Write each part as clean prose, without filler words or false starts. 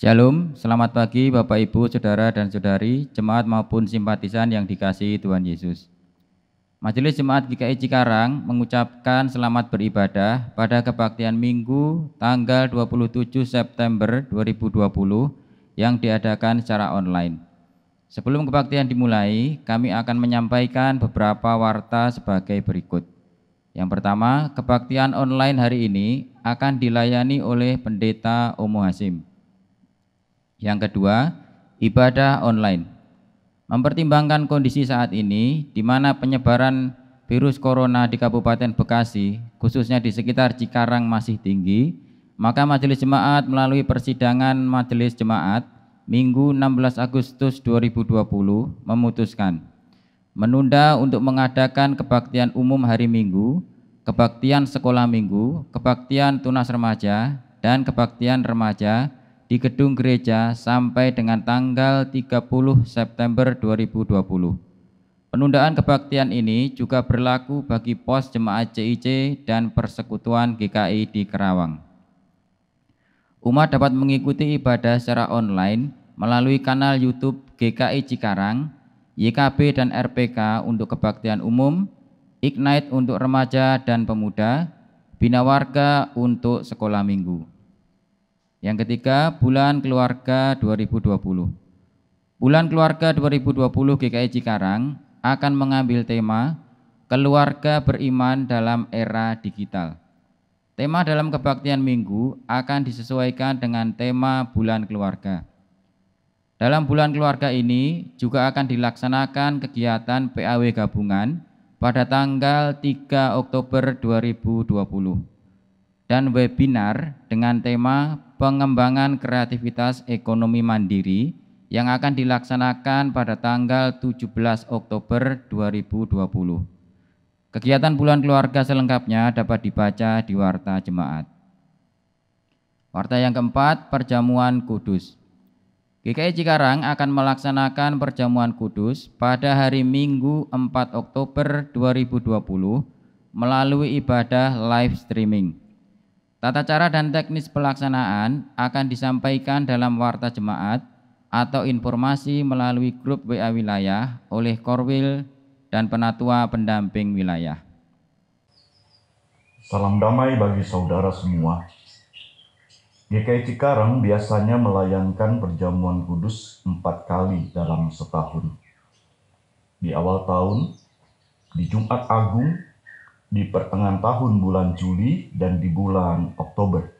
Shalom, selamat pagi Bapak Ibu, Saudara dan Saudari, jemaat maupun simpatisan yang dikasihi Tuhan Yesus. Majelis Jemaat GKI Cikarang mengucapkan selamat beribadah pada kebaktian Minggu tanggal 27 September 2020 yang diadakan secara online. Sebelum kebaktian dimulai, kami akan menyampaikan beberapa warta sebagai berikut. Yang pertama, kebaktian online hari ini akan dilayani oleh Pendeta Omo Hasim. Yang kedua, ibadah online. Mempertimbangkan kondisi saat ini, di mana penyebaran virus corona di Kabupaten Bekasi, khususnya di sekitar Cikarang masih tinggi, maka Majelis Jemaat melalui persidangan Majelis Jemaat Minggu 16 Agustus 2020 memutuskan menunda untuk mengadakan kebaktian umum hari Minggu, kebaktian sekolah Minggu, kebaktian tunas remaja, dan kebaktian remaja di gedung gereja sampai dengan tanggal 30 September 2020. Penundaan kebaktian ini juga berlaku bagi pos jemaat CIC dan persekutuan GKI di Kerawang. Umat dapat mengikuti ibadah secara online melalui kanal YouTube GKI Cikarang, YKB dan RPK untuk kebaktian umum, Ignite untuk remaja dan pemuda, Bina Warga untuk sekolah minggu. Yang ketiga, Bulan Keluarga 2020. Bulan Keluarga 2020 GKI Cikarang akan mengambil tema Keluarga Beriman dalam Era Digital. Tema dalam kebaktian minggu akan disesuaikan dengan tema Bulan Keluarga. Dalam Bulan Keluarga ini juga akan dilaksanakan kegiatan PAW gabungan pada tanggal 3 Oktober 2020 dan webinar dengan tema pengembangan kreativitas ekonomi mandiri yang akan dilaksanakan pada tanggal 17 Oktober 2020. Kegiatan Bulan Keluarga selengkapnya dapat dibaca di Warta Jemaat. Warta yang keempat, Perjamuan Kudus. GKI Cikarang akan melaksanakan Perjamuan Kudus pada hari Minggu 4 Oktober 2020 melalui ibadah live streaming. Tata cara dan teknis pelaksanaan akan disampaikan dalam Warta Jemaat atau informasi melalui grup WA wilayah oleh Korwil dan Penatua Pendamping Wilayah. Salam damai bagi saudara semua. GKI Cikarang biasanya melayangkan perjamuan kudus 4 kali dalam setahun. Di awal tahun, di Jumat Agung, di pertengahan tahun bulan Juli, dan di bulan Oktober.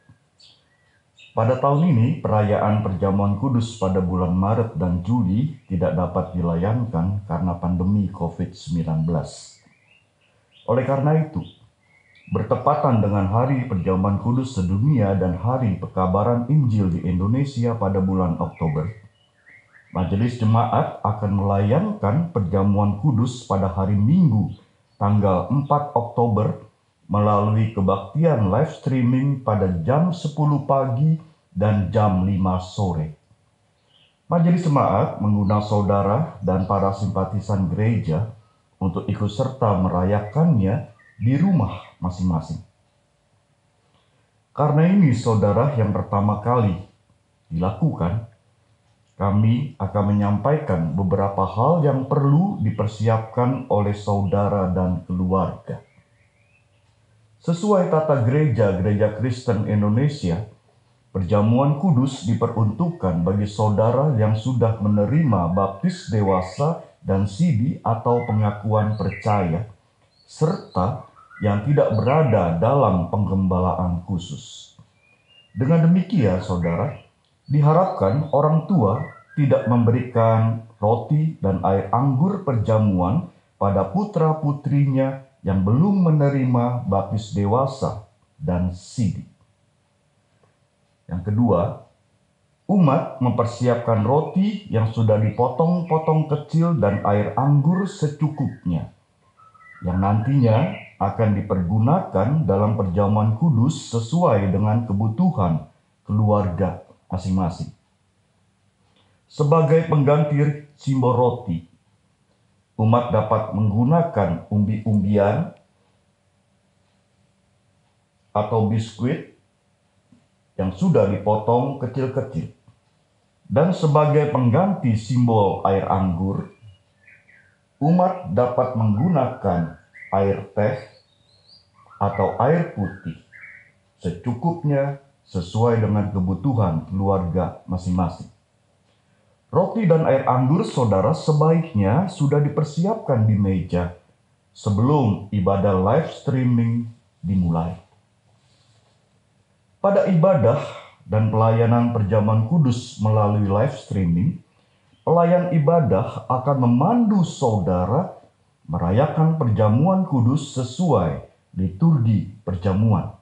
Pada tahun ini, perayaan perjamuan kudus pada bulan Maret dan Juli tidak dapat dilayangkan karena pandemi COVID-19. Oleh karena itu, bertepatan dengan Hari Perjamuan Kudus Sedunia dan Hari Pekabaran Injil di Indonesia pada bulan Oktober, Majelis Jemaat akan melayangkan perjamuan kudus pada hari Minggu tanggal 4 Oktober melalui kebaktian live streaming pada jam 10 pagi dan jam 5 sore. Majelis Jemaat mengundang saudara dan para simpatisan gereja untuk ikut serta merayakannya di rumah masing-masing. Karena ini saudara yang pertama kali dilakukan, kami akan menyampaikan beberapa hal yang perlu dipersiapkan oleh saudara dan keluarga. Sesuai tata gereja Kristen Indonesia, perjamuan kudus diperuntukkan bagi saudara yang sudah menerima baptis dewasa dan sidi atau pengakuan percaya, serta yang tidak berada dalam penggembalaan khusus. Dengan demikian, saudara, diharapkan orang tua tidak memberikan roti dan air anggur perjamuan pada putra-putrinya yang belum menerima baptis dewasa dan sidi. Yang kedua, umat mempersiapkan roti yang sudah dipotong-potong kecil dan air anggur secukupnya, yang nantinya akan dipergunakan dalam perjamuan kudus sesuai dengan kebutuhan keluarga masing-masing. Sebagai pengganti simbol roti, umat dapat menggunakan umbi-umbian atau biskuit yang sudah dipotong kecil-kecil. Dan sebagai pengganti simbol air anggur, umat dapat menggunakan air teh atau air putih secukupnya sesuai dengan kebutuhan keluarga masing-masing. Roti dan air anggur, saudara, sebaiknya sudah dipersiapkan di meja sebelum ibadah live streaming dimulai. Pada ibadah dan pelayanan perjamuan kudus melalui live streaming, pelayan ibadah akan memandu saudara merayakan perjamuan kudus sesuai liturgi perjamuan.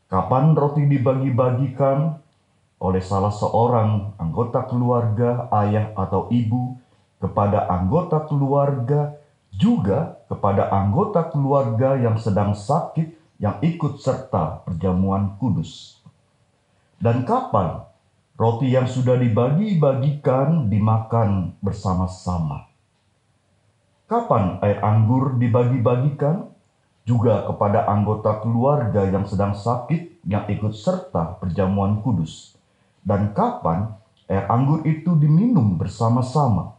Kapan roti dibagi-bagikan oleh salah seorang anggota keluarga, ayah atau ibu, kepada anggota keluarga, juga kepada anggota keluarga yang sedang sakit yang ikut serta perjamuan kudus. Dan kapan roti yang sudah dibagi-bagikan dimakan bersama-sama. Kapan air anggur dibagi-bagikan? Juga kepada anggota keluarga yang sedang sakit yang ikut serta perjamuan kudus. Dan kapan air anggur itu diminum bersama-sama.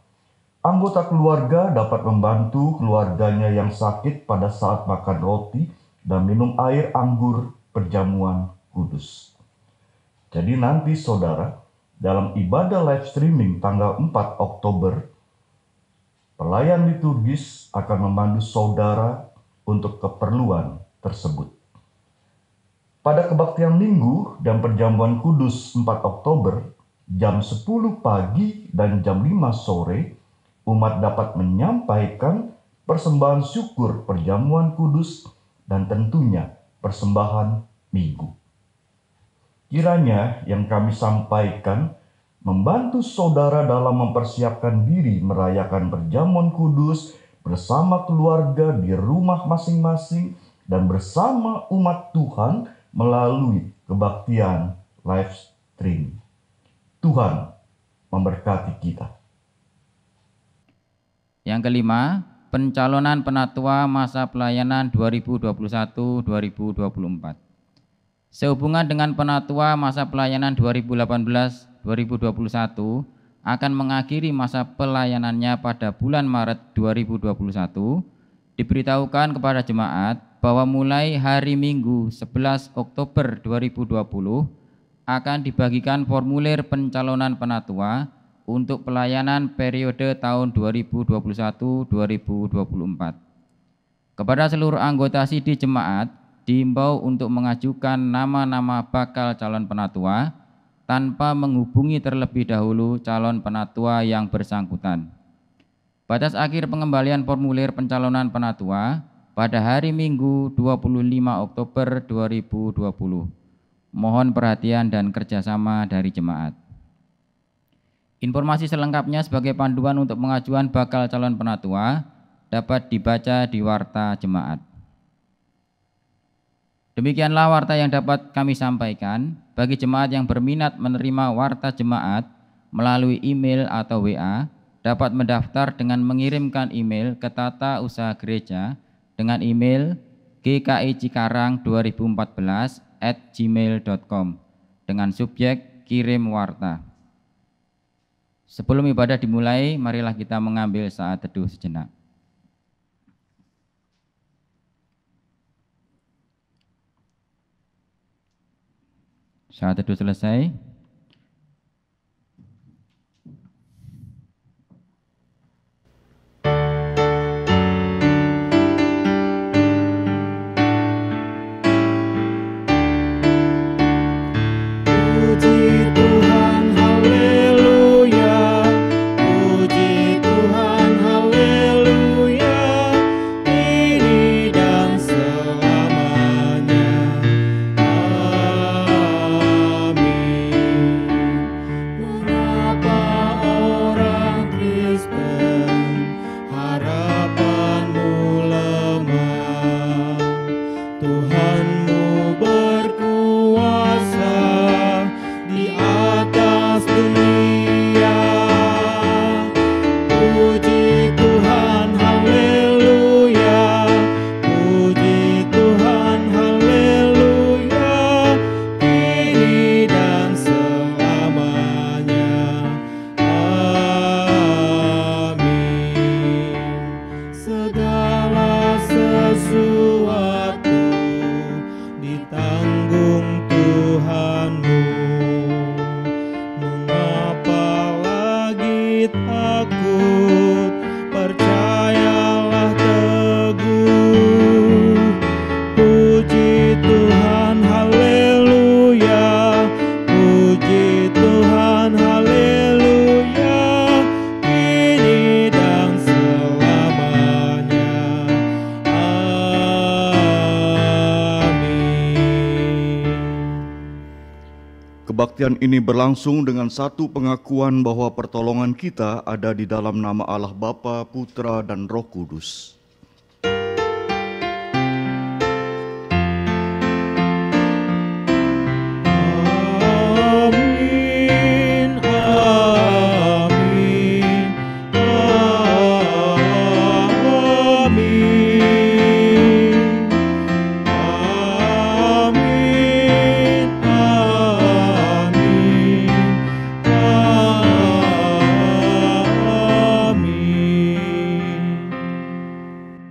Anggota keluarga dapat membantu keluarganya yang sakit pada saat makan roti dan minum air anggur perjamuan kudus. Jadi nanti saudara, dalam ibadah live streaming tanggal 4 Oktober, pelayan liturgis akan membantu saudara untuk keperluan tersebut. Pada kebaktian minggu dan perjamuan kudus 4 Oktober, jam 10 pagi dan jam 5 sore, umat dapat menyampaikan persembahan syukur perjamuan kudus dan tentunya persembahan minggu. Kiranya yang kami sampaikan membantu saudara dalam mempersiapkan diri merayakan perjamuan kudus bersama keluarga di rumah masing-masing dan bersama umat Tuhan melalui kebaktian live stream. Tuhan memberkati kita. Yang kelima, pencalonan penatua masa pelayanan 2021-2024. Sehubungan dengan penatua masa pelayanan 2018-2021 akan mengakhiri masa pelayanannya pada bulan Maret 2021, diberitahukan kepada jemaat bahwa mulai hari Minggu 11 Oktober 2020 akan dibagikan formulir pencalonan penatua untuk pelayanan periode tahun 2021-2024. Kepada seluruh anggota sidi jemaat diimbau untuk mengajukan nama-nama bakal calon penatua tanpa menghubungi terlebih dahulu calon penatua yang bersangkutan. Batas akhir pengembalian formulir pencalonan penatua pada hari Minggu 25 Oktober 2020. Mohon perhatian dan kerjasama dari jemaat. Informasi selengkapnya sebagai panduan untuk pengajuan bakal calon penatua dapat dibaca di warta jemaat. Demikianlah warta yang dapat kami sampaikan. Bagi jemaat yang berminat menerima warta jemaat melalui email atau WA, dapat mendaftar dengan mengirimkan email ke Tata Usaha Gereja dengan email gkicikarang2014@gmail.com dengan subjek kirim warta. Sebelum ibadah dimulai, marilah kita mengambil saat teduh sejenak. Saat teduh selesai. Amin. Kebaktian ini berlangsung dengan satu pengakuan bahwa pertolongan kita ada di dalam nama Allah Bapa, Putra, dan Roh Kudus.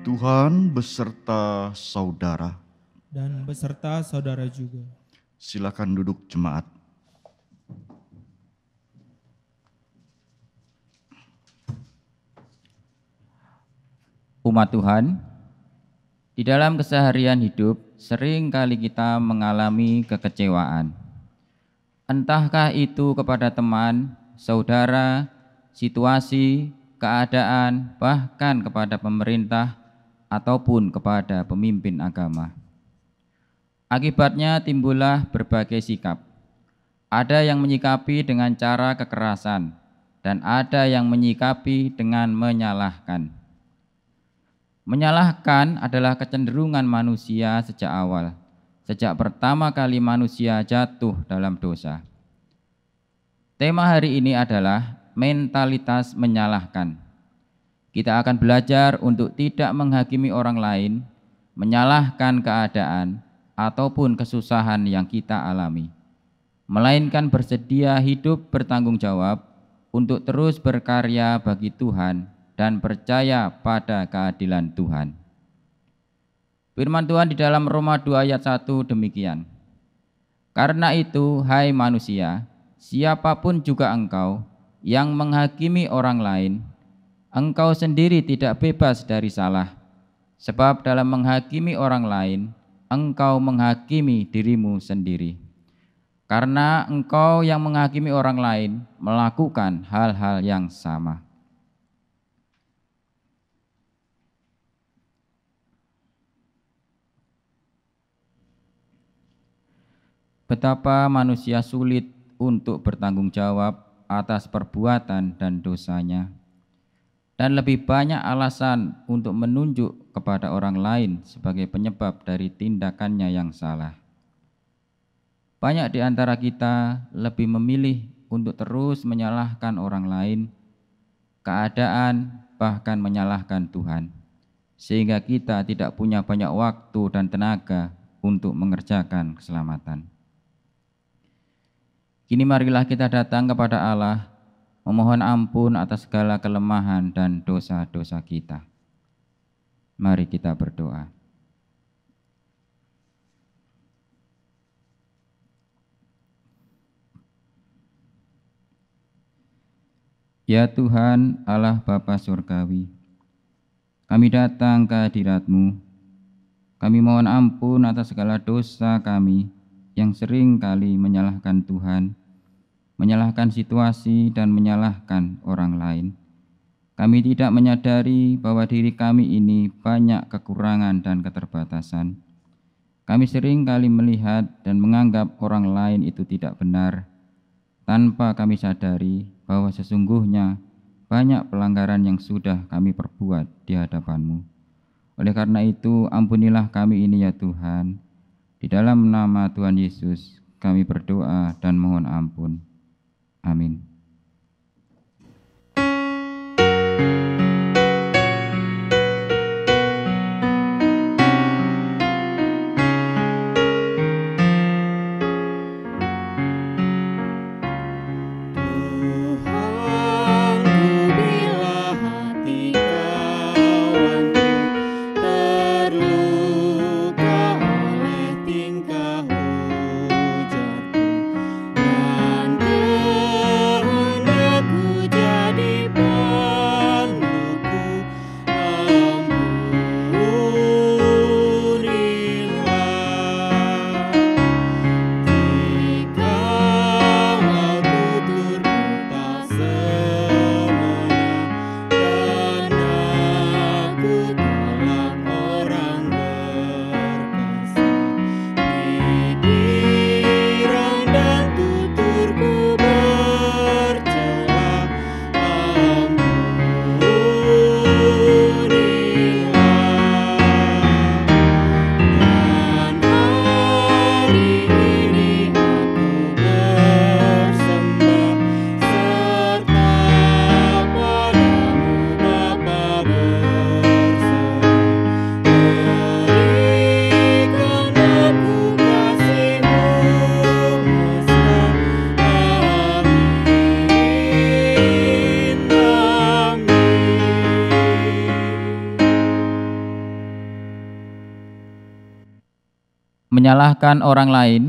Tuhan beserta saudara. Dan beserta saudara juga. Silakan duduk jemaat. Umat Tuhan, di dalam keseharian hidup sering kali kita mengalami kekecewaan. Entahkah itu kepada teman, saudara, situasi, keadaan, bahkan kepada pemerintah ataupun kepada pemimpin agama. Akibatnya timbullah berbagai sikap. Ada yang menyikapi dengan cara kekerasan dan ada yang menyikapi dengan menyalahkan. Menyalahkan adalah kecenderungan manusia sejak awal, sejak pertama kali manusia jatuh dalam dosa. Tema hari ini adalah mentalitas menyalahkan. Kita akan belajar untuk tidak menghakimi orang lain, menyalahkan keadaan, ataupun kesusahan yang kita alami, melainkan bersedia hidup bertanggung jawab untuk terus berkarya bagi Tuhan dan percaya pada keadilan Tuhan. Firman Tuhan di dalam Roma 2 ayat 1 demikian. Karena itu, hai manusia, siapapun juga engkau yang menghakimi orang lain, engkau sendiri tidak bebas dari salah, sebab dalam menghakimi orang lain, engkau menghakimi dirimu sendiri. Karena engkau yang menghakimi orang lain melakukan hal-hal yang sama. Betapa manusia sulit untuk bertanggung jawab atas perbuatan dan dosanya, dan lebih banyak alasan untuk menunjuk kepada orang lain sebagai penyebab dari tindakannya yang salah. Banyak di antara kita lebih memilih untuk terus menyalahkan orang lain, keadaan, bahkan menyalahkan Tuhan, sehingga kita tidak punya banyak waktu dan tenaga untuk mengerjakan keselamatan. Kini marilah kita datang kepada Allah, memohon ampun atas segala kelemahan dan dosa-dosa kita. Mari kita berdoa. Ya Tuhan Allah Bapa Surgawi, kami datang ke hadirat-Mu. Kami mohon ampun atas segala dosa kami yang sering kali menyalahkan Tuhan, menyalahkan situasi dan menyalahkan orang lain. Kami tidak menyadari bahwa diri kami ini banyak kekurangan dan keterbatasan. Kami sering kali melihat dan menganggap orang lain itu tidak benar, tanpa kami sadari bahwa sesungguhnya banyak pelanggaran yang sudah kami perbuat di hadapan-Mu. Oleh karena itu, ampunilah kami ini ya Tuhan. Di dalam nama Tuhan Yesus kami berdoa dan mohon ampun. Amin. menyalahkan orang lain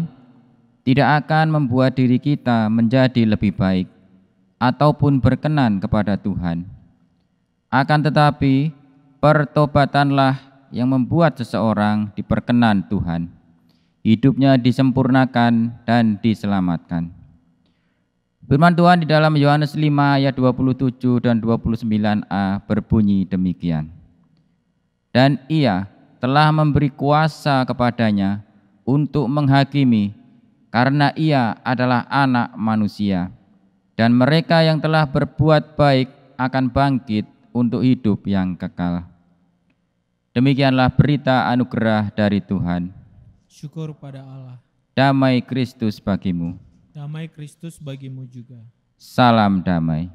tidak akan membuat diri kita menjadi lebih baik ataupun berkenan kepada Tuhan. Akan tetapi, pertobatanlah yang membuat seseorang diperkenan Tuhan, hidupnya disempurnakan dan diselamatkan. Firman Tuhan di dalam Yohanes 5 ayat 27 dan 29a berbunyi demikian. Dan Ia telah memberi kuasa kepadanya untuk menghakimi, karena Ia adalah anak manusia, dan mereka yang telah berbuat baik akan bangkit untuk hidup yang kekal. Demikianlah berita anugerah dari Tuhan. Syukur pada Allah. Damai Kristus bagimu. Damai Kristus bagimu juga. Salam damai.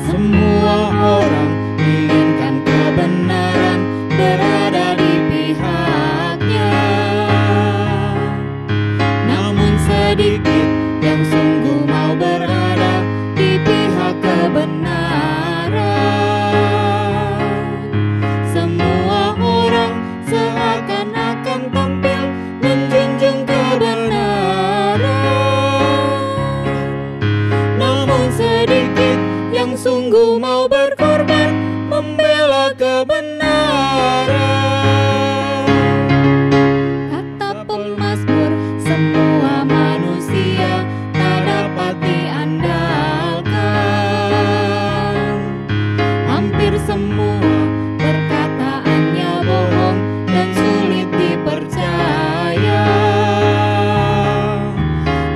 Semua orang inginkan kebenaran, berada di pihaknya. Namun sedikit yang sungguh mau berada di pihak kebenaran. Semua orang seakan-akan tampil menjunjung kebenaran. Namun sedikit yang sungguh mau berkorban membela kebenaran. Kata pemazmur, semua manusia tak dapat diandalkan. Hampir semua perkataannya bohong dan sulit dipercaya.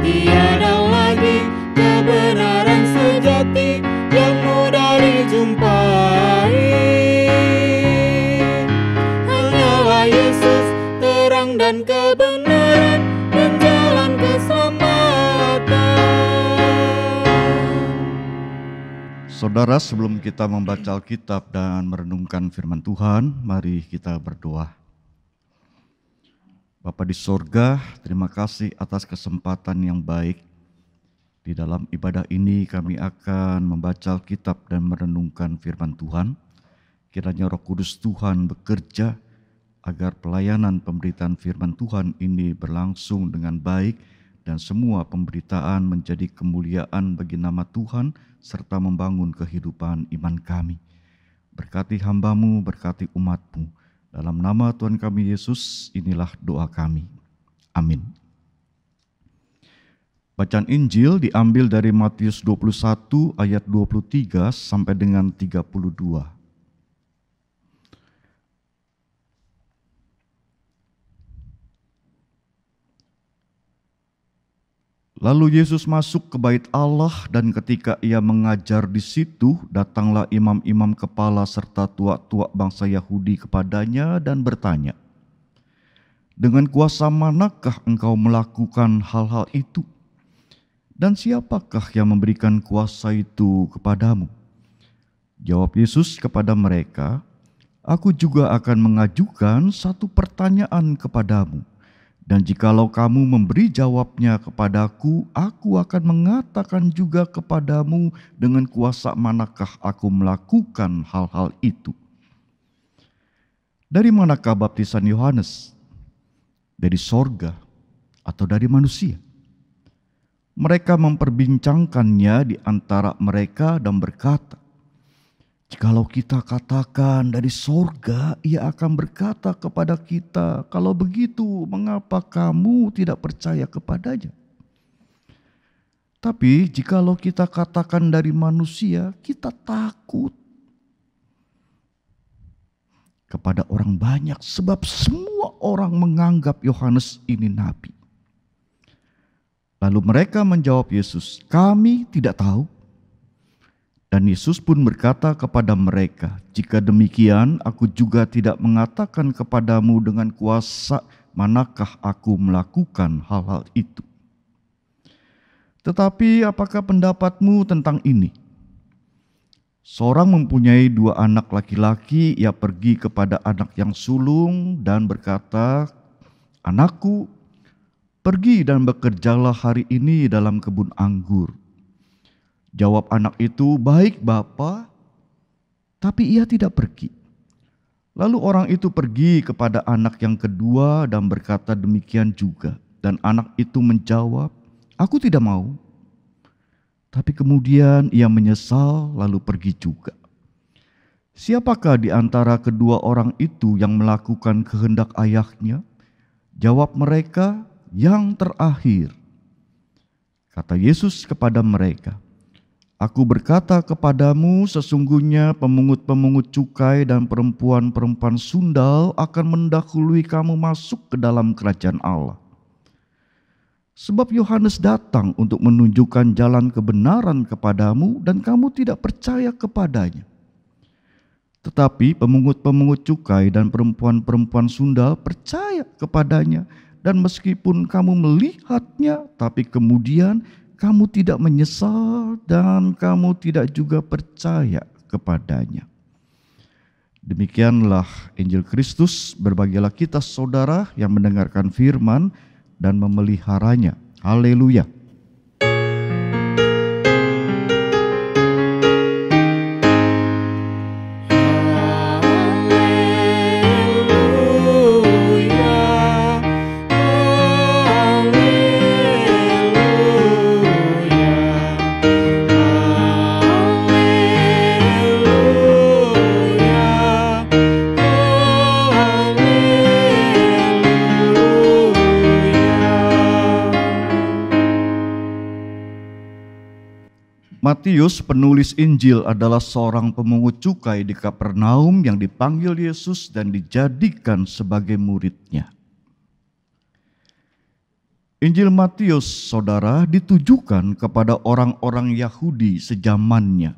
Tiada lagi kebenaran sejati yang mudah dijumpai. Hanyalah Yesus, terang dan kebenaran dan jalan keselamatan. Saudara, sebelum kita membaca Alkitab dan merenungkan firman Tuhan, mari kita berdoa. Bapa di sorga, terima kasih atas kesempatan yang baik. Di dalam ibadah ini kami akan membaca Alkitab dan merenungkan firman Tuhan. Kiranya Roh Kudus Tuhan bekerja agar pelayanan pemberitaan firman Tuhan ini berlangsung dengan baik dan semua pemberitaan menjadi kemuliaan bagi nama Tuhan serta membangun kehidupan iman kami. Berkati hamba-Mu, berkati umat-Mu. Dalam nama Tuhan kami Yesus, inilah doa kami. Amin. Bacaan Injil diambil dari Matius 21 ayat 23 sampai dengan 32. Lalu Yesus masuk ke bait Allah, dan ketika ia mengajar di situ, datanglah imam-imam kepala serta tua-tua bangsa Yahudi kepadanya dan bertanya, "Dengan kuasa manakah engkau melakukan hal-hal itu? Dan siapakah yang memberikan kuasa itu kepadamu?" Jawab Yesus kepada mereka, "Aku juga akan mengajukan satu pertanyaan kepadamu. Dan jikalau kamu memberi jawabnya kepadaku, aku akan mengatakan juga kepadamu dengan kuasa manakah aku melakukan hal-hal itu. Dari manakah baptisan Yohanes? Dari sorga atau dari manusia?" Mereka memperbincangkannya di antara mereka dan berkata, "Jikalau kita katakan dari sorga, ia akan berkata kepada kita, 'Kalau begitu, mengapa kamu tidak percaya kepadanya?' Tapi jikalau kita katakan dari manusia, kita takut kepada orang banyak, sebab semua orang menganggap Yohanes ini nabi." Lalu mereka menjawab Yesus, "Kami tidak tahu." Dan Yesus pun berkata kepada mereka, "Jika demikian, aku juga tidak mengatakan kepadamu dengan kuasa manakah aku melakukan hal-hal itu. Tetapi apakah pendapatmu tentang ini? Seorang mempunyai 2 anak laki-laki, ia pergi kepada anak yang sulung dan berkata, 'Anakku, pergi dan bekerjalah hari ini dalam kebun anggur.' Jawab anak itu, "Baik, Bapa." Tapi ia tidak pergi. Lalu orang itu pergi kepada anak yang kedua dan berkata demikian juga. Dan anak itu menjawab, "Aku tidak mau." Tapi kemudian ia menyesal lalu pergi juga. Siapakah di antara kedua orang itu yang melakukan kehendak ayahnya? Jawab mereka, "Yang terakhir." Kata Yesus kepada mereka, "Aku berkata kepadamu, sesungguhnya pemungut-pemungut cukai dan perempuan-perempuan sundal akan mendahului kamu masuk ke dalam kerajaan Allah. Sebab Yohanes datang untuk menunjukkan jalan kebenaran kepadamu dan kamu tidak percaya kepadanya. Tetapi pemungut-pemungut cukai dan perempuan-perempuan sundal percaya kepadanya, dan meskipun kamu melihatnya, tapi kemudian kamu tidak menyesal dan kamu tidak juga percaya kepadanya." Demikianlah Injil Kristus. Berbahagialah kita saudara yang mendengarkan firman dan memeliharanya. Haleluya. Matius, penulis Injil, adalah seorang pemungut cukai di Kapernaum yang dipanggil Yesus dan dijadikan sebagai muridnya. Injil Matius, saudara, ditujukan kepada orang-orang Yahudi sejamannya.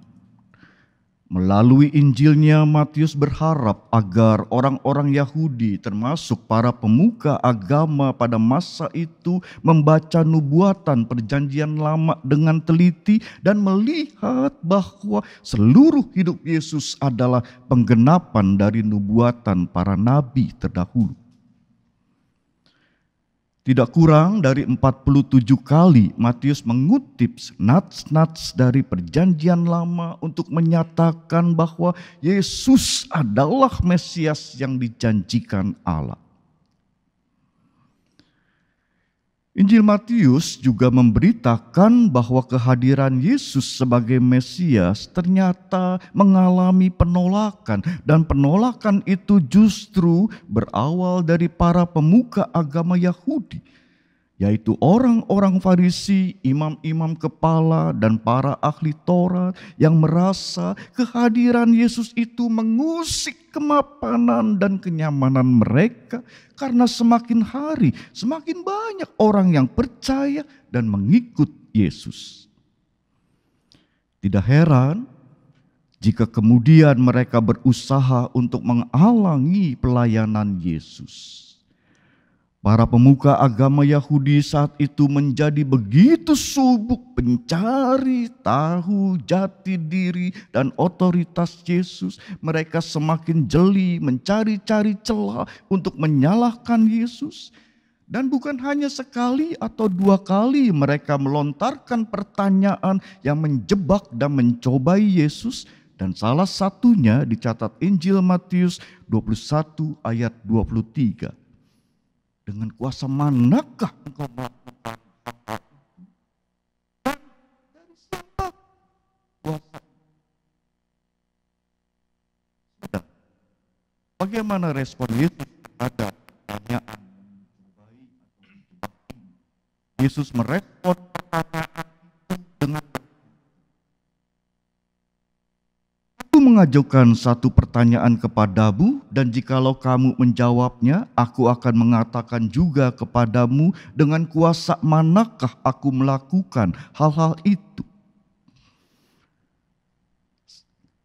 Melalui Injilnya, Matius berharap agar orang-orang Yahudi, termasuk para pemuka agama pada masa itu, membaca nubuatan Perjanjian Lama dengan teliti dan melihat bahwa seluruh hidup Yesus adalah penggenapan dari nubuatan para nabi terdahulu. Tidak kurang dari 47 kali Matius mengutip nats-nats dari Perjanjian Lama untuk menyatakan bahwa Yesus adalah Mesias yang dijanjikan Allah. Injil Matius juga memberitakan bahwa kehadiran Yesus sebagai Mesias ternyata mengalami penolakan, dan penolakan itu justru berawal dari para pemuka agama Yahudi, yaitu orang-orang Farisi, imam-imam kepala, dan para ahli Taurat yang merasa kehadiran Yesus itu mengusik kemapanan dan kenyamanan mereka, karena semakin hari semakin banyak orang yang percaya dan mengikut Yesus. Tidak heran jika kemudian mereka berusaha untuk menghalangi pelayanan Yesus. Para pemuka agama Yahudi saat itu menjadi begitu sibuk mencari tahu jati diri dan otoritas Yesus. Mereka semakin jeli mencari-cari celah untuk menyalahkan Yesus. Dan bukan hanya sekali atau dua kali mereka melontarkan pertanyaan yang menjebak dan mencobai Yesus. Dan salah satunya dicatat Injil Matius 21 ayat 23. Dengan kuasa manakah engkau melakukan hal itu? Dan dari siapa kuasa? Sudah. Bagaimana respon Yesus terhadap pertanyaan yang mencobai atau menjebak ini? Yesus merespon pertanyaan itu dengan mengajukan satu pertanyaan kepadamu, dan jikalau kamu menjawabnya, aku akan mengatakan juga kepadamu dengan kuasa manakah aku melakukan hal-hal itu.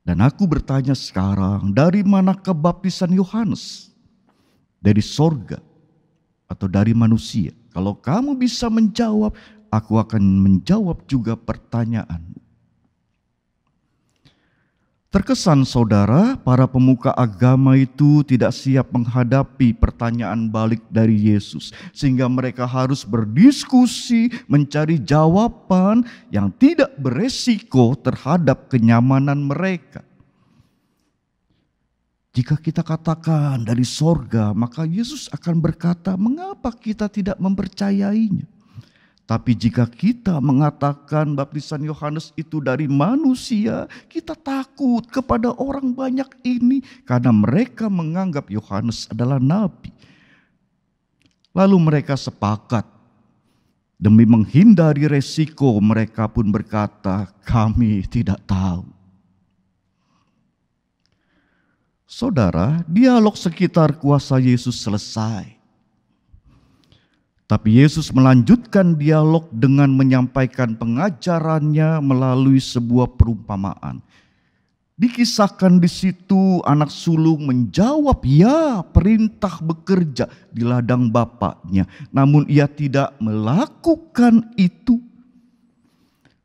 Dan aku bertanya sekarang, dari manakah baptisan Yohanes? Dari sorga atau dari manusia? Kalau kamu bisa menjawab, aku akan menjawab juga pertanyaanmu. Terkesan saudara, para pemuka agama itu tidak siap menghadapi pertanyaan balik dari Yesus, sehingga mereka harus berdiskusi mencari jawaban yang tidak beresiko terhadap kenyamanan mereka. Jika kita katakan dari sorga, maka Yesus akan berkata, mengapa kita tidak mempercayainya? Tapi jika kita mengatakan baptisan Yohanes itu dari manusia, kita takut kepada orang banyak ini karena mereka menganggap Yohanes adalah nabi. Lalu mereka sepakat, demi menghindari resiko, mereka pun berkata, kami tidak tahu. Saudara, dialog sekitar kuasa Yesus selesai. Tapi Yesus melanjutkan dialog dengan menyampaikan pengajarannya melalui sebuah perumpamaan. Dikisahkan di situ anak sulung menjawab ya perintah bekerja di ladang bapaknya, namun ia tidak melakukan itu.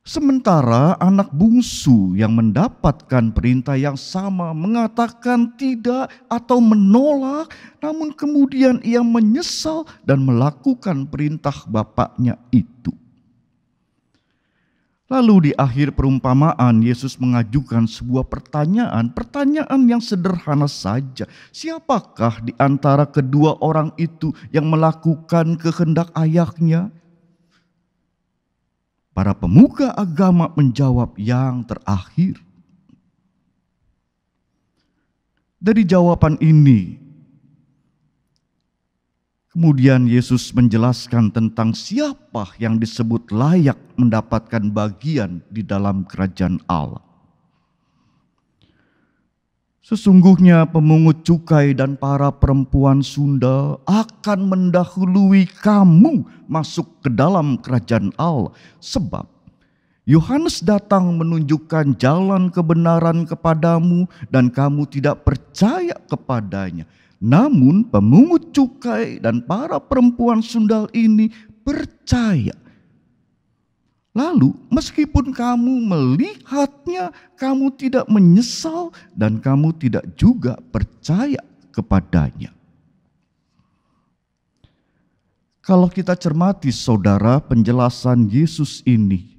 Sementara anak bungsu yang mendapatkan perintah yang sama mengatakan tidak atau menolak, namun kemudian ia menyesal dan melakukan perintah bapaknya itu. Lalu di akhir perumpamaan Yesus mengajukan sebuah pertanyaan yang sederhana saja. Siapakah di antara kedua orang itu yang melakukan kehendak ayahnya? Para pemuka agama menjawab yang terakhir. Dari jawaban ini, kemudian Yesus menjelaskan tentang siapa yang disebut layak mendapatkan bagian di dalam kerajaan Allah. Sesungguhnya pemungut cukai dan para perempuan sundal akan mendahului kamu masuk ke dalam kerajaan Allah. Sebab Yohanes datang menunjukkan jalan kebenaran kepadamu dan kamu tidak percaya kepadanya. Namun pemungut cukai dan para perempuan sundal ini percaya. Lalu meskipun kamu melihatnya, kamu tidak menyesal dan kamu tidak juga percaya kepadanya. Kalau kita cermati saudara penjelasan Yesus ini,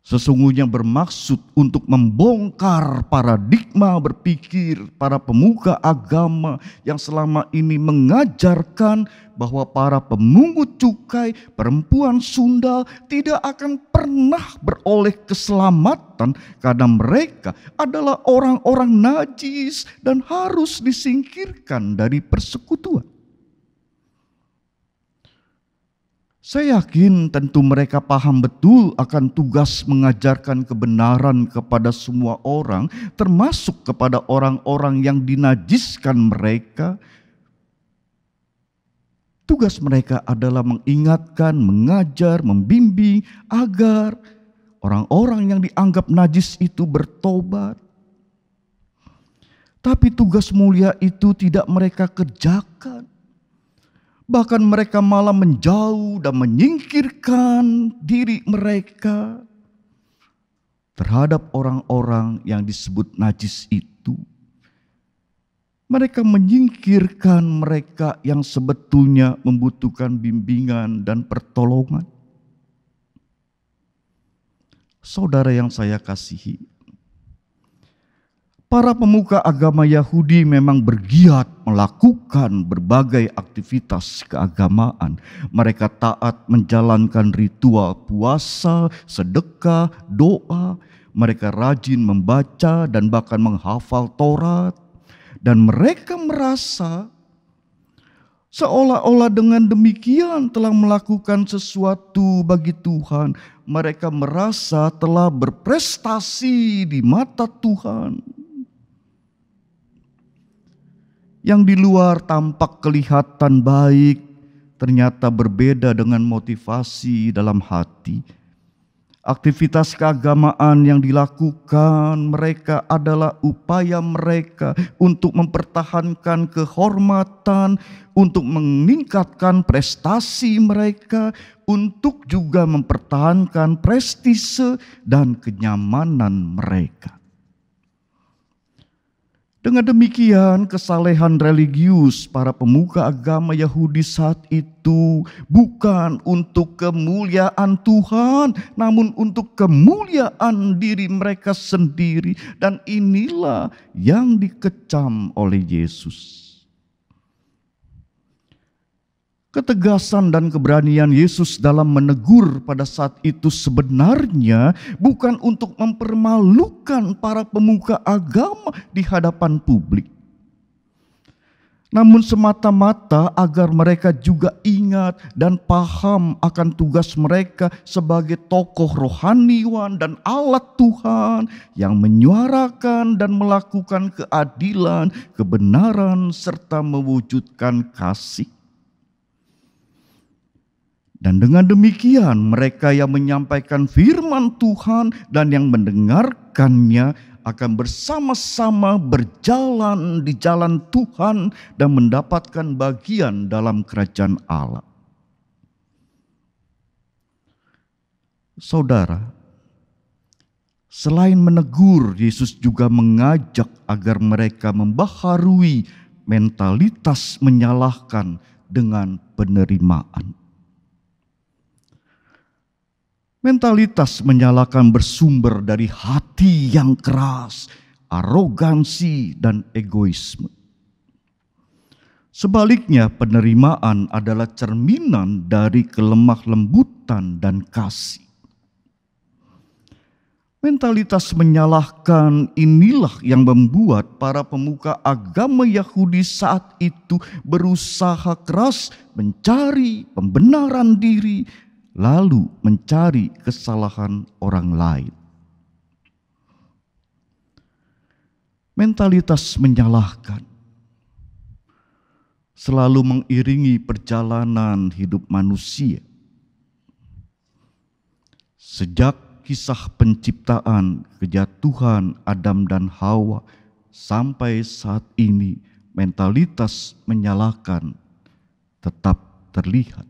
sesungguhnya bermaksud untuk membongkar paradigma berpikir para pemuka agama yang selama ini mengajarkan bahwa para pemungut cukai, perempuan sundal tidak akan pernah beroleh keselamatan karena mereka adalah orang-orang najis dan harus disingkirkan dari persekutuan. Saya yakin tentu mereka paham betul akan tugas mengajarkan kebenaran kepada semua orang, termasuk kepada orang-orang yang dinajiskan mereka. Tugas mereka adalah mengingatkan, mengajar, membimbing agar orang-orang yang dianggap najis itu bertobat. Tapi tugas mulia itu tidak mereka kerjakan. Bahkan mereka malah menjauh dan menyingkirkan diri mereka terhadap orang-orang yang disebut najis itu. Mereka menyingkirkan mereka yang sebetulnya membutuhkan bimbingan dan pertolongan. Saudara yang saya kasihi, para pemuka agama Yahudi memang bergiat melakukan berbagai aktivitas keagamaan. Mereka taat menjalankan ritual puasa, sedekah, doa. Mereka rajin membaca dan bahkan menghafal Taurat. Dan mereka merasa seolah-olah dengan demikian telah melakukan sesuatu bagi Tuhan. Mereka merasa telah berprestasi di mata Tuhan. Yang di luar tampak kelihatan baik, ternyata berbeda dengan motivasi dalam hati. Aktivitas keagamaan yang dilakukan mereka adalah upaya mereka untuk mempertahankan kehormatan, untuk meningkatkan prestasi mereka, untuk juga mempertahankan prestise dan kenyamanan mereka. Dengan demikian, kesalehan religius para pemuka agama Yahudi saat itu bukan untuk kemuliaan Tuhan, namun untuk kemuliaan diri mereka sendiri. Dan inilah yang dikecam oleh Yesus. Ketegasan dan keberanian Yesus dalam menegur pada saat itu sebenarnya bukan untuk mempermalukan para pemuka agama di hadapan publik, namun semata-mata agar mereka juga ingat dan paham akan tugas mereka sebagai tokoh rohaniwan dan alat Tuhan yang menyuarakan dan melakukan keadilan, kebenaran, serta mewujudkan kasih. Dan dengan demikian mereka yang menyampaikan firman Tuhan dan yang mendengarkannya akan bersama-sama berjalan di jalan Tuhan dan mendapatkan bagian dalam kerajaan Allah. Saudara, selain menegur, Yesus juga mengajak agar mereka membaharui mentalitas menyalahkan dengan penerimaan. Mentalitas menyalahkan bersumber dari hati yang keras, arogansi, dan egoisme. Sebaliknya, penerimaan adalah cerminan dari kelemah lembutan dan kasih. Mentalitas menyalahkan inilah yang membuat para pemuka agama Yahudi saat itu berusaha keras mencari pembenaran diri, lalu mencari kesalahan orang lain. Mentalitas menyalahkan selalu mengiringi perjalanan hidup manusia. Sejak kisah penciptaan, kejatuhan Adam dan Hawa sampai saat ini, mentalitas menyalahkan tetap terlihat.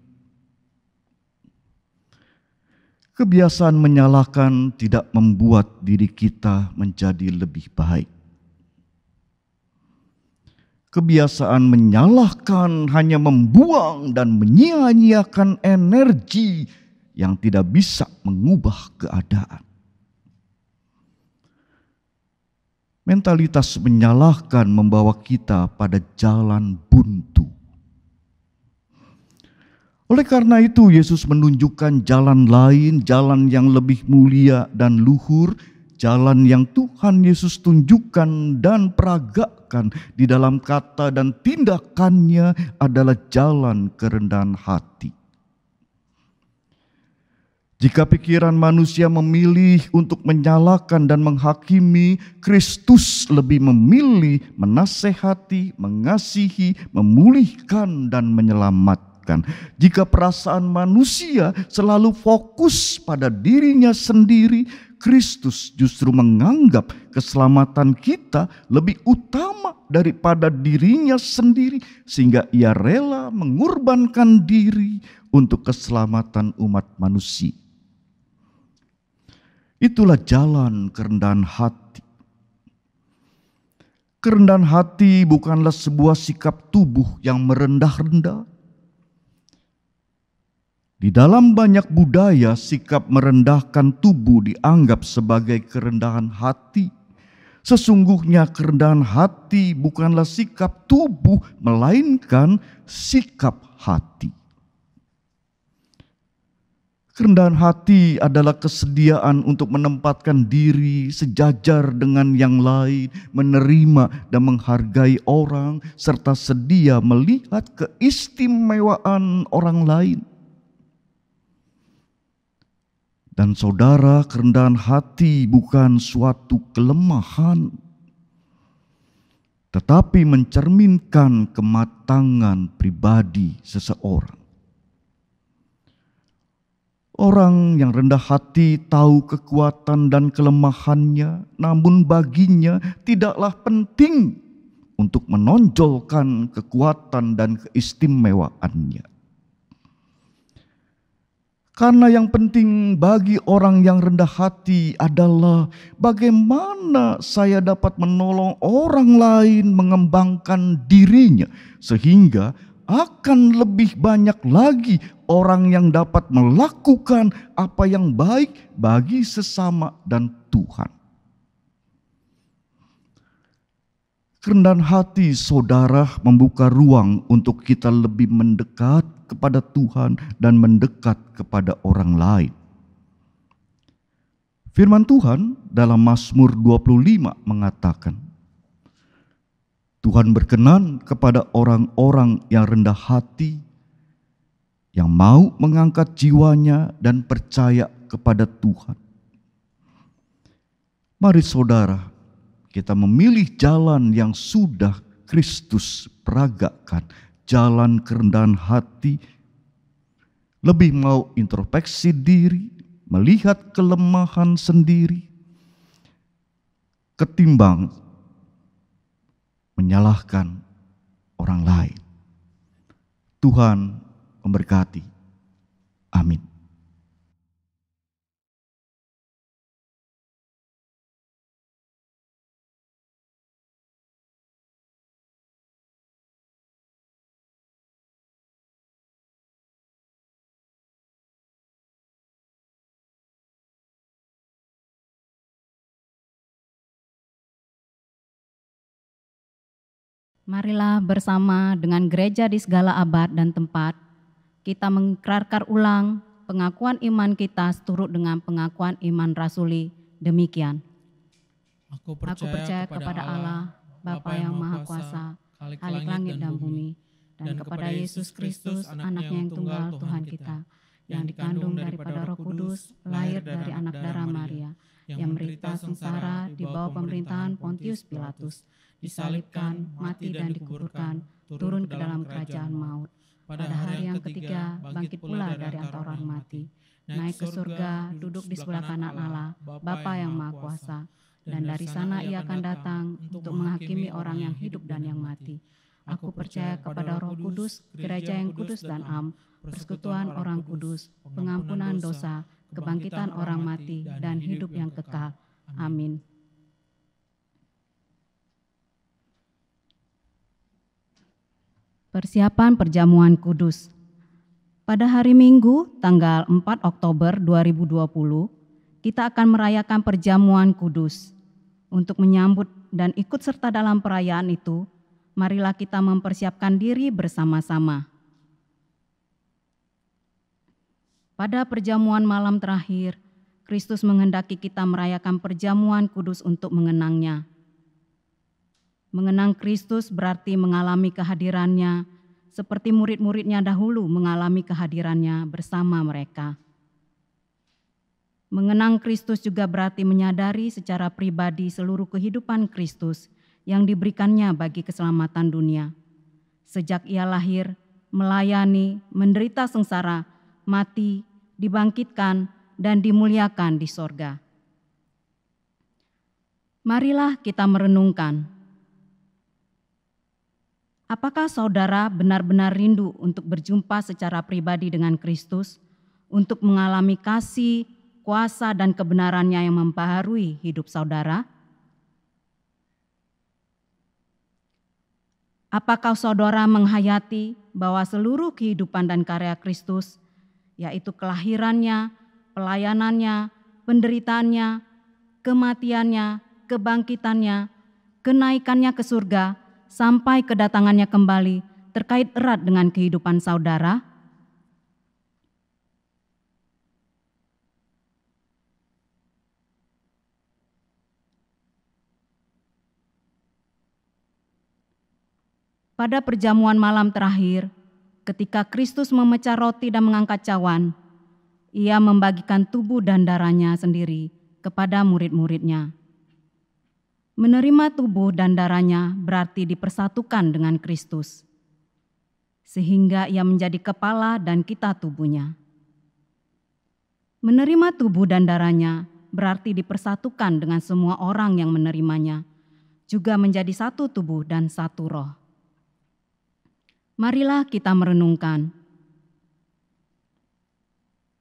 Kebiasaan menyalahkan tidak membuat diri kita menjadi lebih baik. Kebiasaan menyalahkan hanya membuang dan menyia-nyiakan energi yang tidak bisa mengubah keadaan. Mentalitas menyalahkan membawa kita pada jalan buntu. Oleh karena itu, Yesus menunjukkan jalan lain, jalan yang lebih mulia dan luhur, jalan yang Tuhan Yesus tunjukkan dan peragakan di dalam kata dan tindakannya adalah jalan kerendahan hati. Jika pikiran manusia memilih untuk menyalahkan dan menghakimi, Kristus lebih memilih menasehati, mengasihi, memulihkan, dan menyelamatkan. Jika perasaan manusia selalu fokus pada dirinya sendiri, Kristus justru menganggap keselamatan kita lebih utama daripada dirinya sendiri, sehingga ia rela mengorbankan diri untuk keselamatan umat manusia. Itulah jalan kerendahan hati. Kerendahan hati bukanlah sebuah sikap tubuh yang merendah-rendah. Di dalam banyak budaya, sikap merendahkan tubuh dianggap sebagai kerendahan hati. Sesungguhnya kerendahan hati bukanlah sikap tubuh, melainkan sikap hati. Kerendahan hati adalah kesediaan untuk menempatkan diri sejajar dengan yang lain, menerima dan menghargai orang, serta sedia melihat keistimewaan orang lain. Dan saudara, kerendahan hati bukan suatu kelemahan, tetapi mencerminkan kematangan pribadi seseorang. Orang yang rendah hati tahu kekuatan dan kelemahannya, namun baginya tidaklah penting untuk menonjolkan kekuatan dan keistimewaannya. Karena yang penting bagi orang yang rendah hati adalah bagaimana saya dapat menolong orang lain mengembangkan dirinya, sehingga akan lebih banyak lagi orang yang dapat melakukan apa yang baik bagi sesama dan Tuhan. Kerendahan hati saudara membuka ruang untuk kita lebih mendekat kepada Tuhan dan mendekat kepada orang lain. Firman Tuhan dalam Mazmur 25 mengatakan, Tuhan berkenan kepada orang-orang yang rendah hati, yang mau mengangkat jiwanya dan percaya kepada Tuhan. Mari saudara, kita memilih jalan yang sudah Kristus peragakan, jalan kerendahan hati, lebih mau introspeksi diri, melihat kelemahan sendiri, ketimbang menyalahkan orang lain. Tuhan memberkati. Amin. Marilah bersama dengan gereja di segala abad dan tempat, kita mengikrarkan ulang pengakuan iman kita seturut dengan pengakuan iman rasuli. Demikian. Aku Aku percaya kepada Allah, Bapa yang Maha Kuasa, Khalik langit dan bumi, dan kepada Yesus Kristus, anaknya yang tunggal Tuhan kita, yang dikandung daripada Roh Kudus, lahir dari anak darah Maria, yang menderita sengsara di bawah pemerintahan Pontius Pilatus, disalibkan, mati dan dikuburkan, turun ke dalam kerajaan maut. Pada hari yang ketiga, bangkit pula dari antara orang mati, naik ke surga, duduk di sebelah kanan Allah, Bapa yang Maha Kuasa, dan dari sana ia akan datang untuk menghakimi orang yang hidup dan yang mati. Aku percaya kepada Roh Kudus, gereja yang kudus dan am, persekutuan orang kudus, pengampunan dosa, kebangkitan orang mati, dan hidup yang kekal. Amin. Persiapan perjamuan kudus. Pada hari Minggu, tanggal 4 Oktober 2020, kita akan merayakan perjamuan kudus. Untuk menyambut dan ikut serta dalam perayaan itu, marilah kita mempersiapkan diri bersama-sama. Pada perjamuan malam terakhir, Kristus menghendaki kita merayakan perjamuan kudus untuk mengenangnya. Mengenang Kristus berarti mengalami kehadirannya, seperti murid-muridnya dahulu mengalami kehadirannya bersama mereka. Mengenang Kristus juga berarti menyadari secara pribadi seluruh kehidupan Kristus yang diberikannya bagi keselamatan dunia. Sejak ia lahir, melayani, menderita sengsara, mati, dibangkitkan, dan dimuliakan di sorga. Marilah kita merenungkan. Apakah saudara benar-benar rindu untuk berjumpa secara pribadi dengan Kristus, untuk mengalami kasih, kuasa, dan kebenarannya yang membaharui hidup saudara? Apakah saudara menghayati bahwa seluruh kehidupan dan karya Kristus, yaitu kelahirannya, pelayanannya, penderitaannya, kematiannya, kebangkitannya, kenaikannya ke surga, sampai kedatangannya kembali, terkait erat dengan kehidupan saudara? Pada perjamuan malam terakhir, ketika Kristus memecah roti dan mengangkat cawan, ia membagikan tubuh dan darahnya sendiri kepada murid-muridnya. Menerima tubuh dan darahnya berarti dipersatukan dengan Kristus, sehingga ia menjadi kepala dan kita tubuhnya. Menerima tubuh dan darahnya berarti dipersatukan dengan semua orang yang menerimanya, juga menjadi satu tubuh dan satu roh. Marilah kita merenungkan.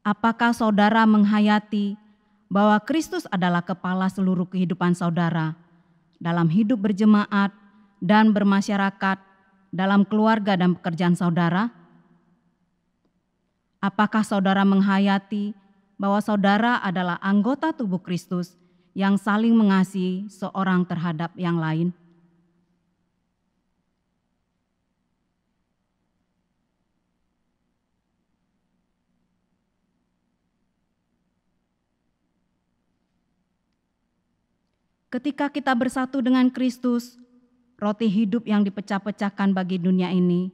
Apakah saudara menghayati bahwa Kristus adalah kepala seluruh kehidupan saudara dalam hidup berjemaat dan bermasyarakat, dalam keluarga dan pekerjaan saudara? Apakah saudara menghayati bahwa saudara adalah anggota tubuh Kristus yang saling mengasihi seorang terhadap yang lain? Ketika kita bersatu dengan Kristus, roti hidup yang dipecah-pecahkan bagi dunia ini,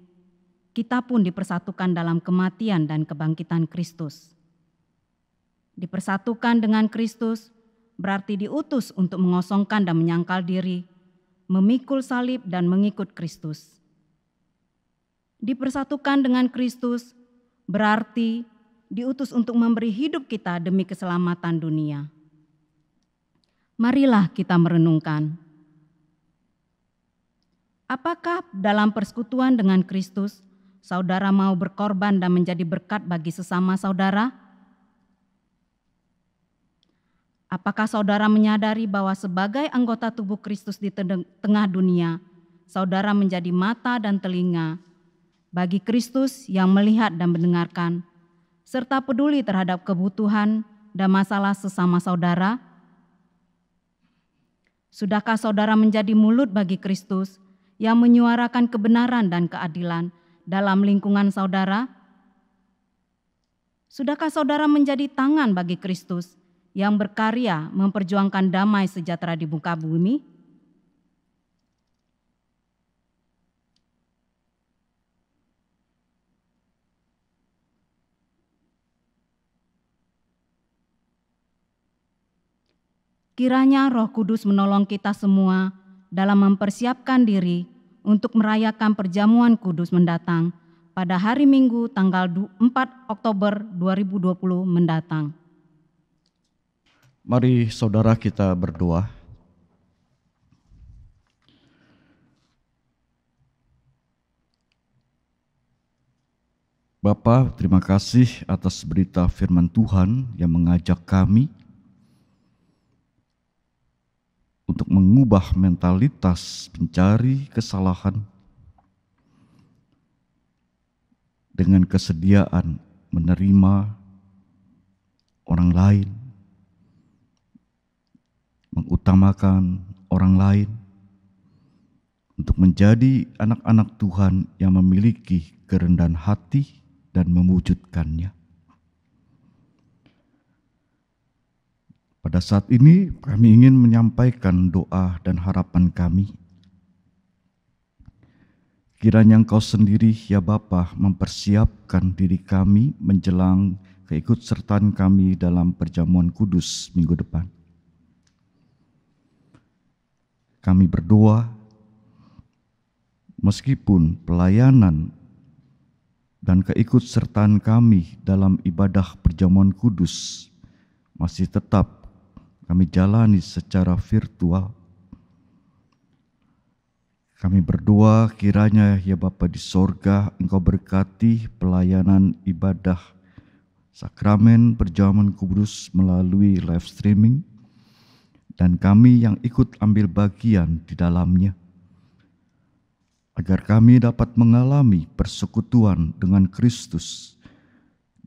kita pun dipersatukan dalam kematian dan kebangkitan Kristus. Dipersatukan dengan Kristus berarti diutus untuk mengosongkan dan menyangkal diri, memikul salib dan mengikut Kristus. Dipersatukan dengan Kristus berarti diutus untuk memberi hidup kita demi keselamatan dunia. Marilah kita merenungkan. Apakah dalam persekutuan dengan Kristus, saudara mau berkorban dan menjadi berkat bagi sesama saudara? Apakah saudara menyadari bahwa sebagai anggota tubuh Kristus di tengah dunia, saudara menjadi mata dan telinga bagi Kristus yang melihat dan mendengarkan, serta peduli terhadap kebutuhan dan masalah sesama saudara? Sudahkah saudara menjadi mulut bagi Kristus yang menyuarakan kebenaran dan keadilan dalam lingkungan saudara? Sudahkah saudara menjadi tangan bagi Kristus yang berkarya memperjuangkan damai sejahtera di muka bumi? Kiranya Roh Kudus menolong kita semua dalam mempersiapkan diri untuk merayakan perjamuan kudus mendatang pada hari Minggu tanggal 4 Oktober 2020 mendatang. Mari saudara kita berdoa. Bapa, terima kasih atas berita firman Tuhan yang mengajak kami untuk mengubah mentalitas mencari kesalahan dengan kesediaan menerima orang lain, mengutamakan orang lain, untuk menjadi anak-anak Tuhan yang memiliki kerendahan hati dan mewujudkannya. Pada saat ini kami ingin menyampaikan doa dan harapan kami. Kiranya Engkau sendiri ya Bapa mempersiapkan diri kami menjelang keikutsertaan kami dalam perjamuan kudus minggu depan. Kami berdoa meskipun pelayanan dan keikutsertaan kami dalam ibadah perjamuan kudus masih tetap kami jalani secara virtual. Kami berdoa kiranya ya Bapa di sorga Engkau berkati pelayanan ibadah sakramen perjamuan kudus melalui live streaming dan kami yang ikut ambil bagian di dalamnya, agar kami dapat mengalami persekutuan dengan Kristus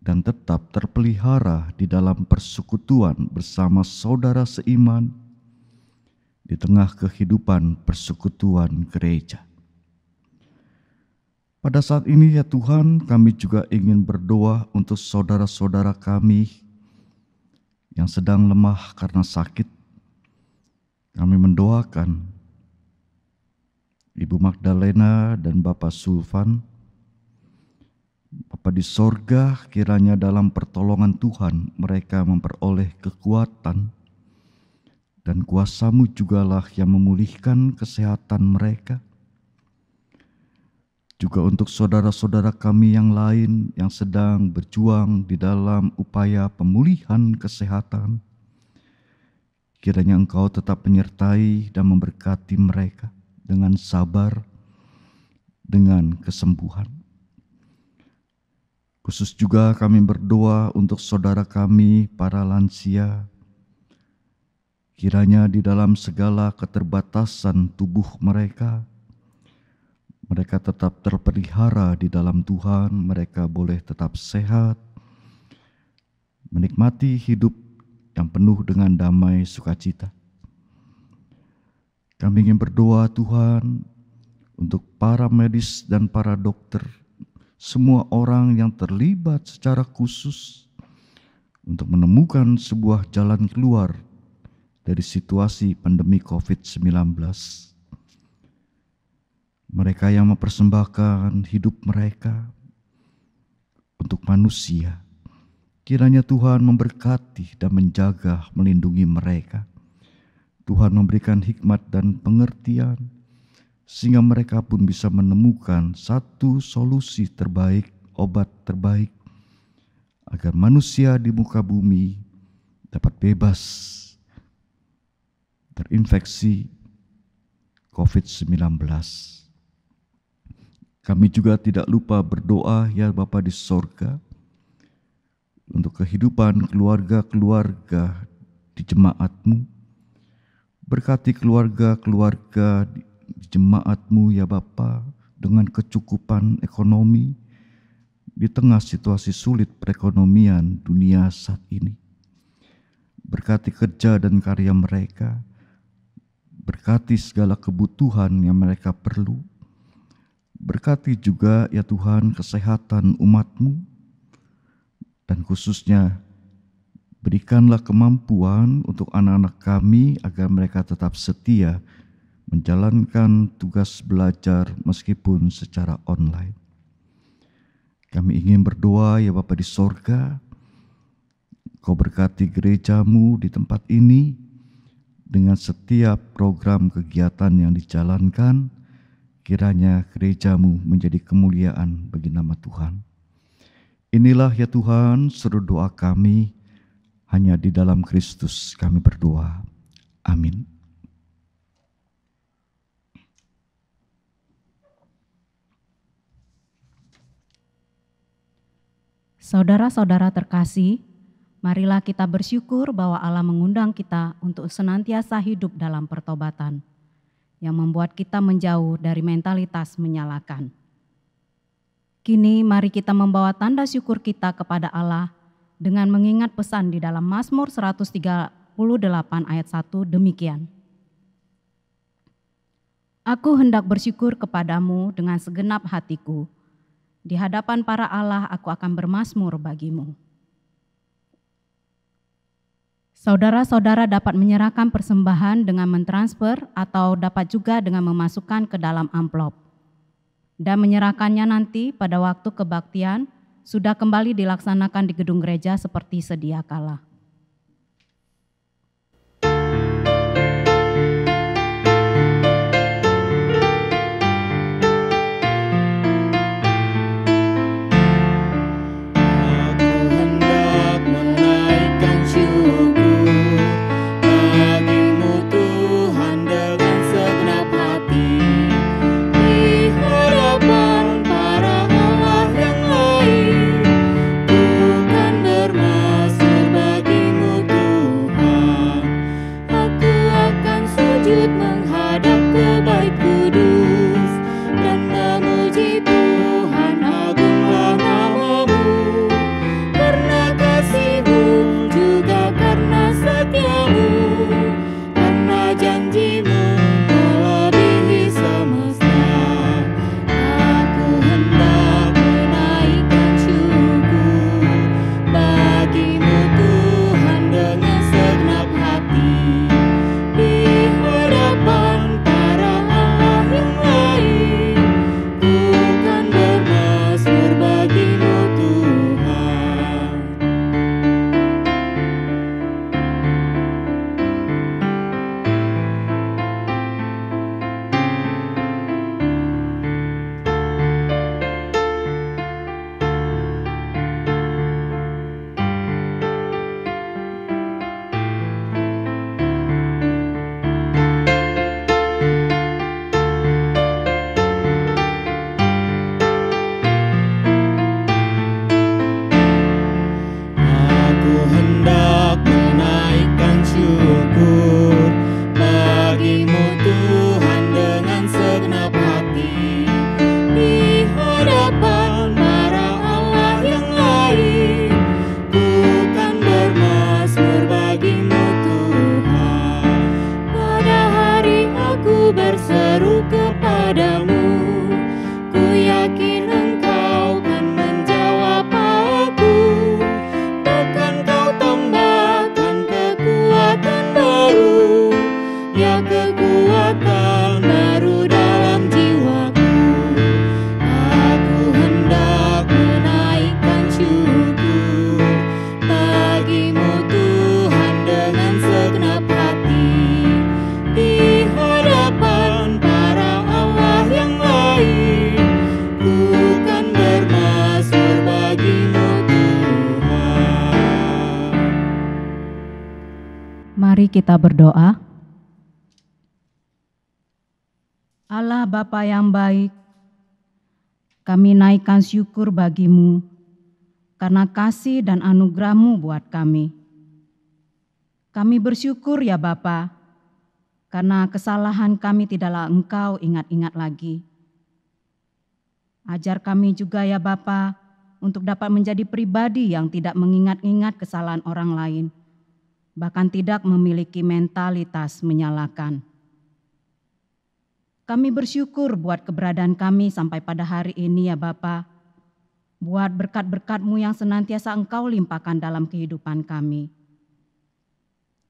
dan tetap terpelihara di dalam persekutuan bersama saudara seiman di tengah kehidupan persekutuan gereja. Pada saat ini ya Tuhan, kami juga ingin berdoa untuk saudara-saudara kami yang sedang lemah karena sakit. Kami mendoakan Ibu Magdalena dan Bapak Sulvan. Bapa di sorga, kiranya dalam pertolongan Tuhan mereka memperoleh kekuatan dan kuasa-Mu jugalah yang memulihkan kesehatan mereka. juga untuk saudara-saudara kami yang lain yang sedang berjuang di dalam upaya pemulihan kesehatan. Kiranya Engkau tetap menyertai dan memberkati mereka dengan sabar, dengan kesembuhan. Khusus juga kami berdoa untuk saudara kami para lansia. Kiranya di dalam segala keterbatasan tubuh mereka tetap terpelihara di dalam Tuhan, mereka boleh tetap sehat, menikmati hidup yang penuh dengan damai sukacita. Kami ingin berdoa Tuhan untuk para medis dan para dokter, semua orang yang terlibat secara khusus untuk menemukan sebuah jalan keluar dari situasi pandemi COVID-19. Mereka yang mempersembahkan hidup mereka untuk manusia, kiranya Tuhan memberkati dan menjaga, melindungi mereka. Tuhan memberikan hikmat dan pengertian, sehingga mereka pun bisa menemukan satu solusi terbaik, obat terbaik, agar manusia di muka bumi dapat bebas terinfeksi COVID-19. Kami juga tidak lupa berdoa ya Bapa di sorga untuk kehidupan keluarga-keluarga di jemaat-Mu. Berkati keluarga-keluarga di jemaat-Mu ya Bapa dengan kecukupan ekonomi di tengah situasi sulit perekonomian dunia saat ini. Berkati kerja dan karya mereka, berkati segala kebutuhan yang mereka perlu. Berkati juga ya Tuhan kesehatan umat-Mu, dan khususnya berikanlah kemampuan untuk anak-anak kami agar mereka tetap setia menjalankan tugas belajar meskipun secara online. Kami ingin berdoa ya Bapa di sorga, Kau berkati gereja-Mu di tempat ini dengan setiap program kegiatan yang dijalankan. Kiranya gereja-Mu menjadi kemuliaan bagi nama Tuhan. Inilah ya Tuhan seluruh doa kami, hanya di dalam Kristus kami berdoa. Amin. Saudara-saudara terkasih, marilah kita bersyukur bahwa Allah mengundang kita untuk senantiasa hidup dalam pertobatan, yang membuat kita menjauh dari mentalitas menyalahkan. Kini mari kita membawa tanda syukur kita kepada Allah dengan mengingat pesan di dalam Mazmur 138 ayat 1 demikian. Aku hendak bersyukur kepadamu dengan segenap hatiku. Di hadapan para Allah aku akan bermazmur bagimu. Saudara-saudara dapat menyerahkan persembahan dengan mentransfer atau dapat juga dengan memasukkan ke dalam amplop. Dan menyerahkannya nanti pada waktu kebaktian sudah kembali dilaksanakan di gedung gereja seperti sedia kala. Bukan bermaksud bagi Mari kita berdoa. Allah Bapa yang baik, kami naikkan syukur bagi-Mu karena kasih dan anugerah-Mu buat kami. Kami bersyukur ya Bapa, karena kesalahan kami tidaklah Engkau ingat-ingat lagi. Ajar kami juga ya Bapa, untuk dapat menjadi pribadi yang tidak mengingat-ingat kesalahan orang lain, bahkan tidak memiliki mentalitas menyalahkan. Kami bersyukur buat keberadaan kami sampai pada hari ini ya Bapa, buat berkat-berkat-Mu yang senantiasa Engkau limpahkan dalam kehidupan kami.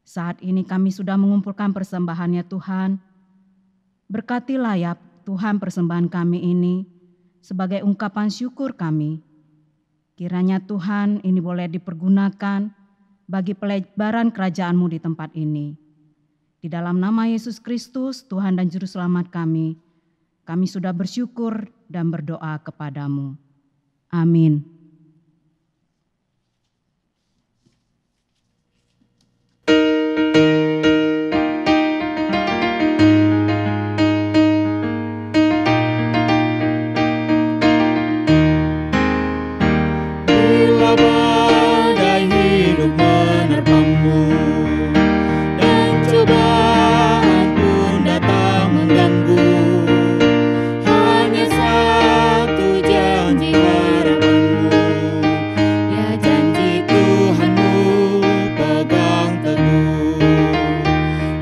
Saat ini kami sudah mengumpulkan persembahannya Tuhan. Berkatilah ya Tuhan persembahan kami ini sebagai ungkapan syukur kami. Kiranya Tuhan ini boleh dipergunakan bagi pelebaran kerajaan-Mu di tempat ini. Di dalam nama Yesus Kristus, Tuhan dan Juru Selamat kami sudah bersyukur dan berdoa kepada-Mu. Amin. Bila badai hidup menerpamu dan cobaan pun datang mengganggu, hanya satu janji harapanmu, ya janji Tuhanmu pegang teguh.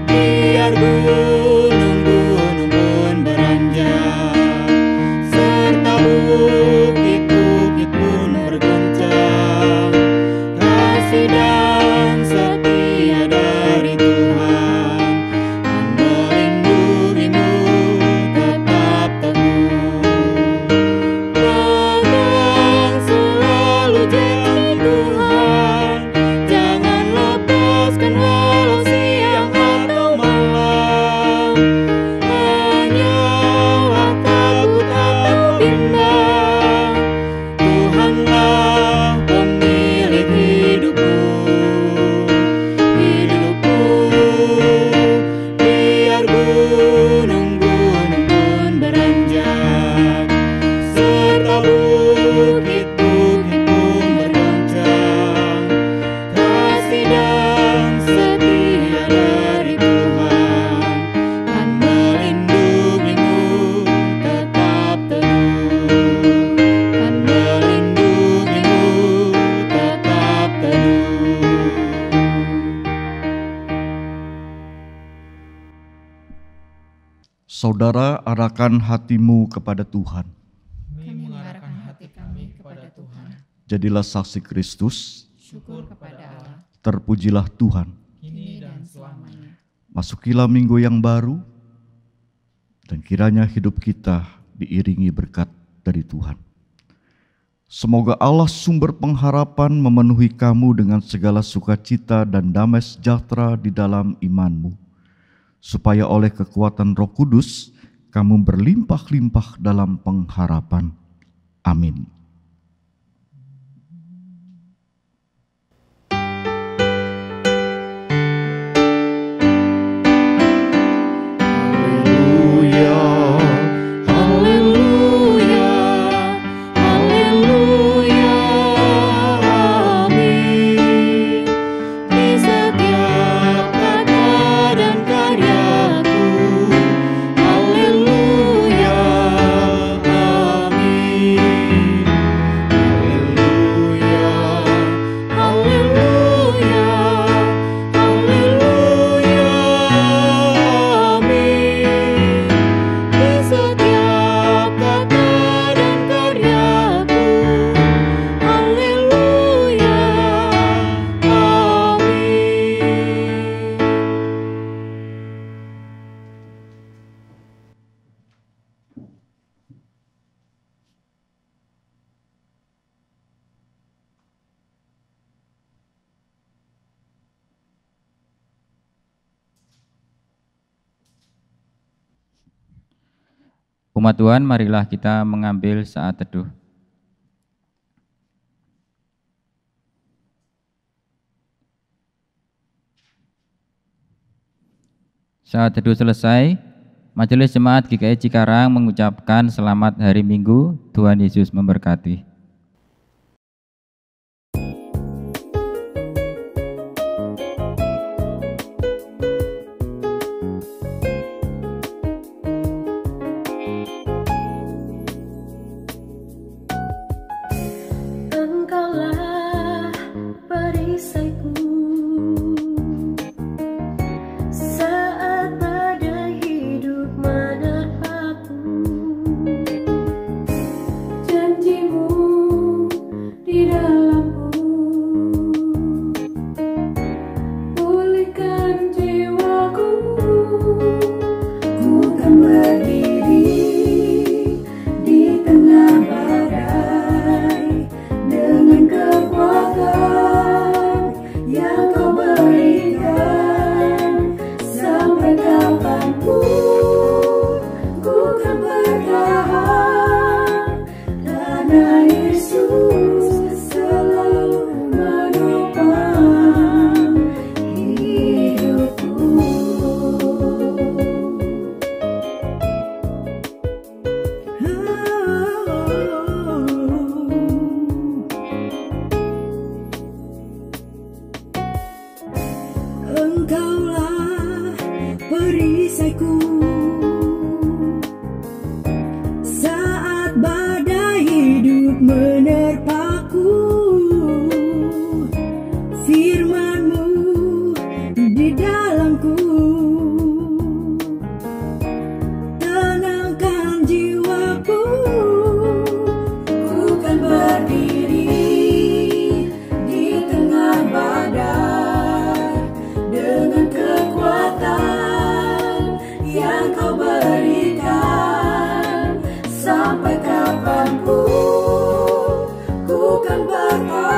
Biar gunung-gunung pun beranjak, serta bukit-bukit pun bergoncang, kasih dan setia dari Tuhan akan melindungimu tetap teguh. Pegang selalu janji Tuhan, jangan lepaskan walau siang atau malam. Hanyalah takut atau bimbang, Tuhanlah pemilik hidupku. Biar gunung-gunung pun beranjak, serta bukit-bukit pun bergoncang, kasih dan setia dari Tuhan akan melindungimu tetap teguh, akan melindungimu tetap teguh. Saudara, arahkan hatimu kepada Tuhan. Kami mengarahkan hati kami kepada Tuhan. Jadilah saksi Kristus, Syukur kepada Allah, terpujilah Tuhan. Kini dan selamanya. Masukilah minggu yang baru, dan kiranya hidup kita diiringi berkat dari Tuhan. Semoga Allah sumber pengharapan memenuhi kamu dengan segala sukacita dan damai sejahtera di dalam imanmu, supaya oleh kekuatan Roh Kudus kamu berlimpah-limpah dalam pengharapan. Amin. Haleluya, haleluya, haleluya, amin. Di setiap kata dan karyaku, haleluya, amin. Haleluya, haleluya, haleluya, amin. Di setiap kata dan karyaku, haleluya, amin. Umat Tuhan, marilah kita mengambil saat teduh. Saat teduh selesai, Majelis Jemaat GKI Cikarang mengucapkan selamat hari Minggu. Tuhan Yesus memberkati. Engkaulah perisaiku saat badai hidup menerpaku. Janjimu di dalamku, pulihkan jiwaku. Ku kan berdiri di tengah badai dengan kekuatan yang kau berikan. Sampai kapanpun ku kan bertahan, karena Yesus selalu menopang hidupku. Engkaulah perisaiku saat badai hidup menerpaku. Firman-Mu di dalamku, tenangkan jiwaku. Ku kan berdiri di tengah badai dengan kekuatan yang kau berikan. Sampai kapanpun ku kan bertahan,